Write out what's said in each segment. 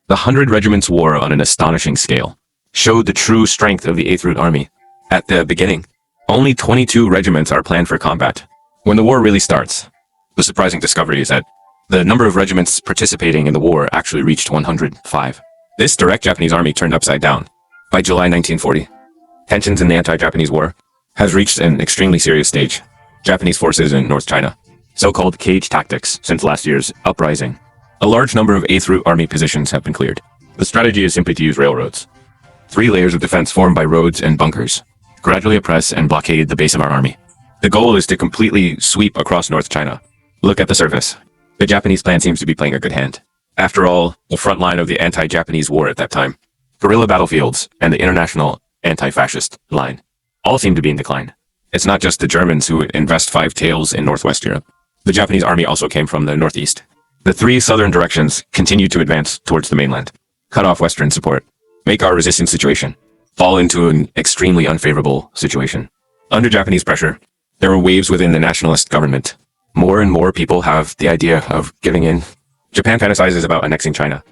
The 100 Regiments War on an astonishing scale showed the true strength of the 8th Root Army. At the beginning, only 22 regiments are planned for combat. When the war really starts, the surprising discovery is that the number of regiments participating in the war actually reached 105. This direct Japanese army turned upside down. By July 1940, tensions in the anti-Japanese war has reached an extremely serious stage. Japanese forces in North China, so-called cage tactics since last year's uprising. A large number of 8th Root Army positions have been cleared. The strategy is simply to use railroads. 3 layers of defense formed by roads and bunkers gradually oppress and blockade the base of our army. The goal is to completely sweep across North China. Look at the surface. The Japanese plan seems to be playing a good hand. After all, the front line of the anti-Japanese war at that time, guerrilla battlefields, and the international anti-fascist line all seem to be in decline. It's not just the Germans who invest 5 tails in Northwest Europe. The Japanese army also came from the northeast. The 3 southern directions continue to advance towards the mainland, cut off Western support, make our resistance situation fall into an extremely unfavorable situation. Under Japanese pressure, there were waves within the nationalist government. More and more people have the idea of giving in. Japan fantasizes about annexing China.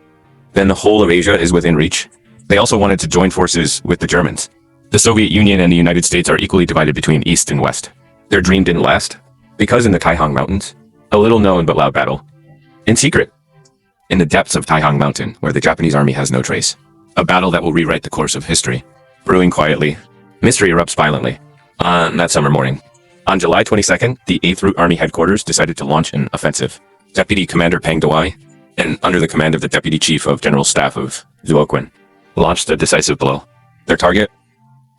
Then the whole of Asia is within reach. They also wanted to join forces with the Germans. The Soviet Union and the United States are equally divided between East and West. Their dream didn't last, because in the Taihang Mountains, a little known but loud battle, in secret, in the depths of Taihang Mountain, where the Japanese army has no trace, a battle that will rewrite the course of history. Brewing quietly, mystery erupts violently. On that summer morning, on July 22nd, the 8th Root Army headquarters decided to launch an offensive. Deputy Commander Peng Dewey, and under the command of the Deputy Chief of General Staff of Zuoquan, launched a decisive blow. Their target?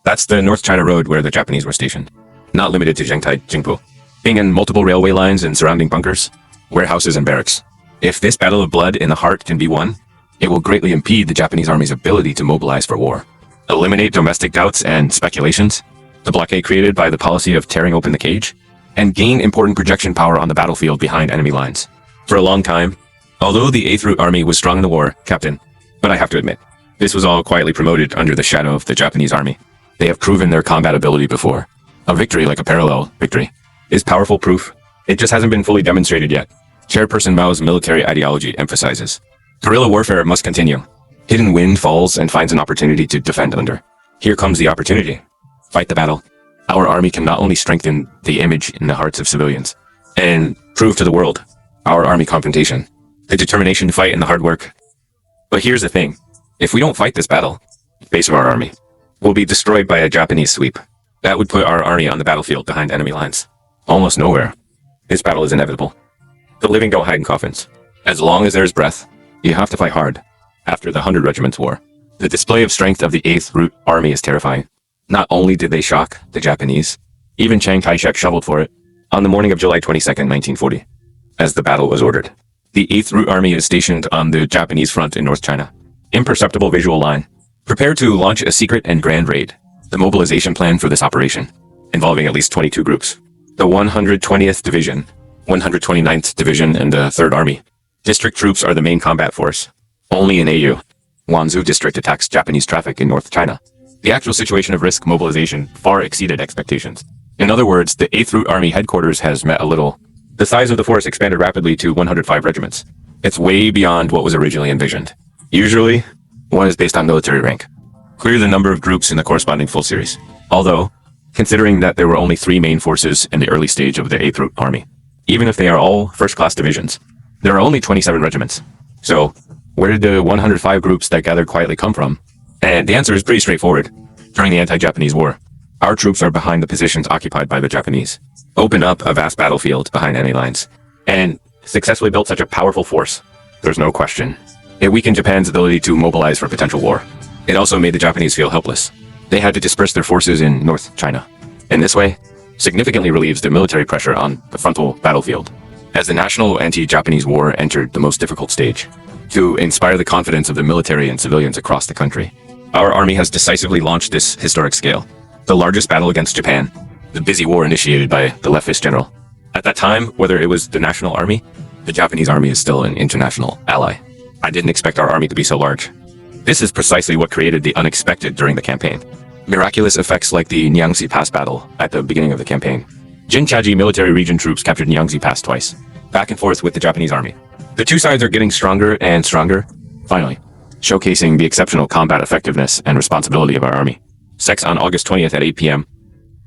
That's the North China Road where the Japanese were stationed. Not limited to Zhengtai, Jingpu. Being in multiple railway lines and surrounding bunkers, warehouses and barracks. If this battle of blood in the heart can be won, it will greatly impede the Japanese army's ability to mobilize for war. Eliminate domestic doubts and speculations, the blockade created by the policy of tearing open the cage, and gain important projection power on the battlefield behind enemy lines. For a long time, although the 8th Root Army was strong in the war, Captain, but I have to admit, this was all quietly promoted under the shadow of the Japanese army. They have proven their combat ability before. A victory like a parallel victory is powerful proof. It just hasn't been fully demonstrated yet. Chairperson Mao's military ideology emphasizes guerrilla warfare must continue. Hidden wind falls and finds an opportunity to defend under. Here comes the opportunity. Fight the battle. Our army can not only strengthen the image in the hearts of civilians and prove to the world our army confrontation, the determination to fight and the hard work. But here's the thing. If we don't fight this battle, the base of our army will be destroyed by a Japanese sweep. That would put our army on the battlefield behind enemy lines. Almost nowhere. This battle is inevitable. The living don't hide in coffins. As long as there's breath, you have to fight hard. After the 100 Regiments War, the display of strength of the 8th Root Army is terrifying. Not only did they shock the Japanese, even Chiang Kai-shek shoveled for it on the morning of July 22nd, 1940, as the battle was ordered. The 8th Root Army is stationed on the Japanese front in North China. Imperceptible visual line. Prepare to launch a secret and grand raid. The mobilization plan for this operation, involving at least 22 groups. The 120th Division, 129th Division, and the 3rd Army. District troops are the main combat force. Only in AU, Guangzhou District attacks Japanese traffic in North China. The actual situation of risk mobilization far exceeded expectations. In other words, the 8th Root Army headquarters has met a little. The size of the force expanded rapidly to 105 regiments. It's way beyond what was originally envisioned. Usually, one is based on military rank. Clear the number of groups in the corresponding full series. Although, considering that there were only 3 main forces in the early stage of the 8th Root Army, even if they are all first-class divisions, there are only 27 regiments. So, where did the 105 groups that gathered quietly come from? And the answer is pretty straightforward. During the anti-Japanese war, our troops are behind the positions occupied by the Japanese, opened up a vast battlefield behind enemy lines, and successfully built such a powerful force. There's no question. It weakened Japan's ability to mobilize for potential war. It also made the Japanese feel helpless. They had to disperse their forces in North China. In this way, significantly relieves the military pressure on the frontal battlefield. As the national anti-Japanese war entered the most difficult stage, to inspire the confidence of the military and civilians across the country, our army has decisively launched this historic scale. The largest battle against Japan, the busy war initiated by the leftist general. At that time, whether it was the national army, the Japanese army is still an international ally. I didn't expect our army to be so large. This is precisely what created the unexpected during the campaign. Miraculous effects like the Nyangsi Pass battle at the beginning of the campaign. Jinchaji military region troops captured Nyangsi Pass twice, back and forth with the Japanese army. The two sides are getting stronger and stronger. Finally, showcasing the exceptional combat effectiveness and responsibility of our army. Sex on August 20th at 8 p.m.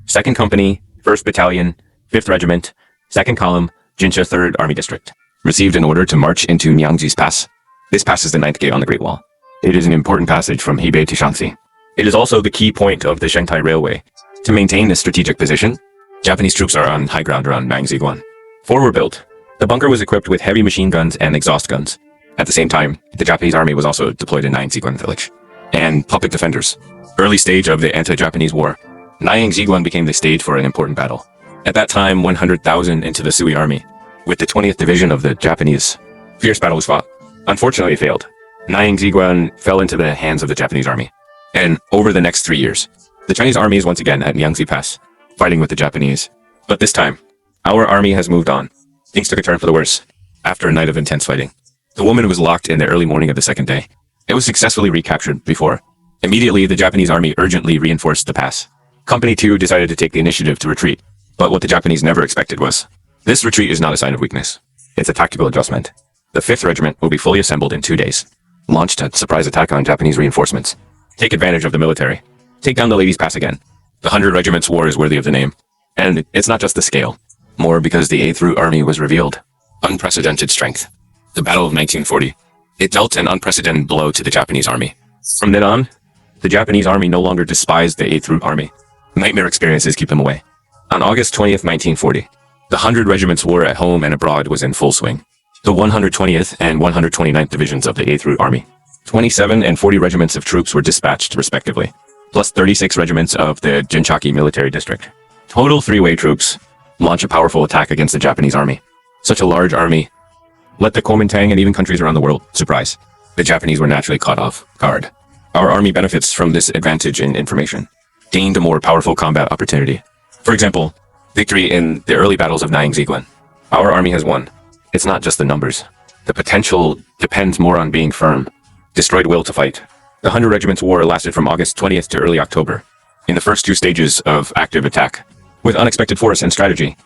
2nd Company, 1st Battalion, 5th Regiment, 2nd Column, Jinsha 3rd Army District. Received an order to march into Nyangji's Pass. This pass is the 9th gate on the Great Wall. It is an important passage from Hebei to Shaanxi. It is also the key point of the Shengtai Railway. To maintain this strategic position, Japanese troops are on high ground around Mangziguan. 4 were built. The bunker was equipped with heavy machine guns and exhaust guns. At the same time, the Japanese army was also deployed in Nyangziguan village. And puppet defenders. Early stage of the anti-Japanese war. Nyangziguan became the stage for an important battle. At that time, 100,000 into the Sui army, with the 20th Division of the Japanese. Fierce battle was fought. Unfortunately, it failed. Nyangziguan fell into the hands of the Japanese army. And over the next 3 years, the Chinese army is once again at Nyangzi Pass, fighting with the Japanese. But this time, our army has moved on. Things took a turn for the worse. After a night of intense fighting, the woman was locked in the early morning of the second day. It was successfully recaptured before. Immediately, the Japanese army urgently reinforced the pass. Company 2 decided to take the initiative to retreat. But what the Japanese never expected was, this retreat is not a sign of weakness. It's a tactical adjustment. The 5th Regiment will be fully assembled in 2 days. Launched a surprise attack on Japanese reinforcements. Take advantage of the military. Take down the Ladies' Pass again. The 100 Regiments War is worthy of the name. And it's not just the scale. More because the 8th Route Army was revealed. Unprecedented strength. The Battle of 1940. It dealt an unprecedented blow to the Japanese army. From then on, the Japanese army no longer despised the 8th Route Army. Nightmare experiences keep them away. On August 20th, 1940, the 100 Regiments War at home and abroad was in full swing. The 120th and 129th Divisions of the 8th Route Army, 27 and 40 regiments of troops were dispatched respectively, plus 36 regiments of the Jinchaki Military District. Total 3-way troops launch a powerful attack against the Japanese army. Such a large army let the Kuomintang and even countries around the world surprise. The Japanese were naturally caught off guard. Our army benefits from this advantage in information, gained a more powerful combat opportunity. For example, victory in the early battles of Nyangziguan. Our army has won. It's not just the numbers. The potential depends more on being firm. Destroyed will to fight. The 100 Regiments War lasted from August 20th to early October. In the first 2 stages of active attack, with unexpected force and strategy,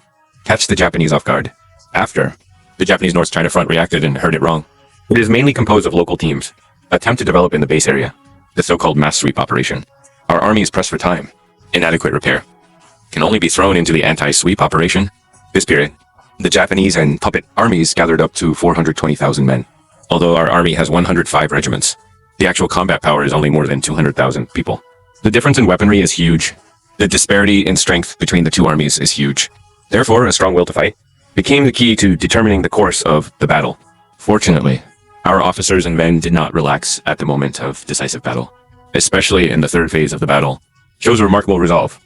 catch the Japanese off guard. After, the Japanese North China Front reacted and heard it wrong. It is mainly composed of local teams. Attempt to develop in the base area. The so-called mass sweep operation. Our army is pressed for time. Inadequate repair. Can only be thrown into the anti-sweep operation. This period, the Japanese and puppet armies gathered up to 420,000 men. Although our army has 105 regiments, the actual combat power is only more than 200,000 people. The difference in weaponry is huge. The disparity in strength between the 2 armies is huge. Therefore, a strong will to fight became the key to determining the course of the battle. Fortunately, our officers and men did not relax at the moment of decisive battle, especially in the 3rd phase of the battle. Shows remarkable resolve.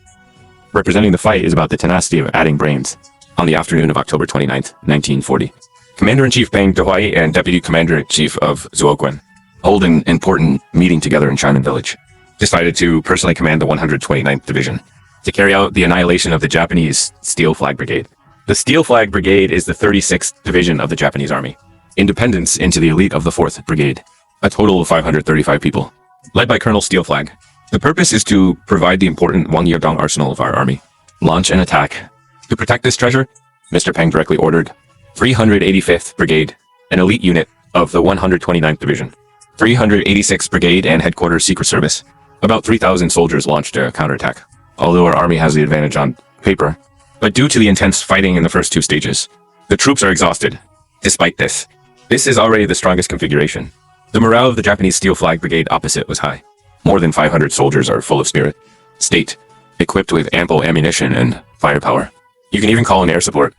Representing the fight is about the tenacity of adding brains. On the afternoon of October 29th, 1940, Commander-in-Chief Peng Dehuai and Deputy Commander-in-Chief of Zuoguan hold an important meeting together in Xiamen Village. Decided to personally command the 129th Division to carry out the annihilation of the Japanese Steel Flag Brigade. The Steel Flag Brigade is the 36th Division of the Japanese Army. Independence into the elite of the 4th Brigade. A total of 535 people. Led by Colonel Steel Flag. The purpose is to provide the important Wangyodong arsenal of our army. Launch an attack. To protect this treasure, Mr. Peng directly ordered 385th Brigade, an elite unit of the 129th Division, 386th Brigade and Headquarters Secret Service. About 3,000 soldiers launched a counterattack. Although our army has the advantage on paper, but due to the intense fighting in the first 2 stages, the troops are exhausted. Despite this is already the strongest configuration. The morale of the Japanese Steel Flag Brigade opposite was high. More than 500 soldiers are full of spirit. State, equipped with ample ammunition and firepower. You can even call in air support.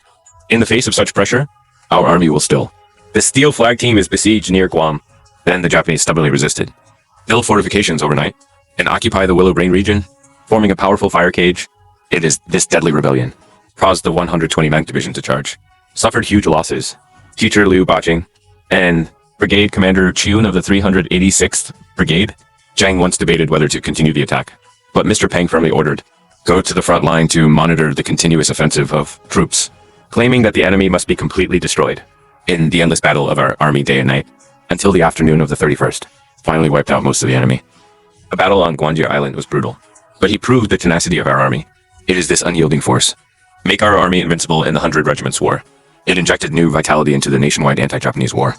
In the face of such pressure, our army will still. The Steel Flag team is besieged near Guam. Then the Japanese stubbornly resisted. Build fortifications overnight and occupy the Willow Brain region, forming a powerful fire cage. It is this deadly rebellion caused the 129th Division to charge. Suffered huge losses. Teacher Liu Baching and Brigade Commander Chun of the 386th Brigade, Zhang once debated whether to continue the attack. But Mr. Peng firmly ordered, go to the front line to monitor the continuous offensive of troops, claiming that the enemy must be completely destroyed in the endless battle of our army day and night, until the afternoon of the 31st, finally wiped out most of the enemy. A battle on Guanjia Island was brutal, but he proved the tenacity of our army. It is this unyielding force. Make our army invincible in the 100 Regiments War. It injected new vitality into the nationwide anti-Japanese war.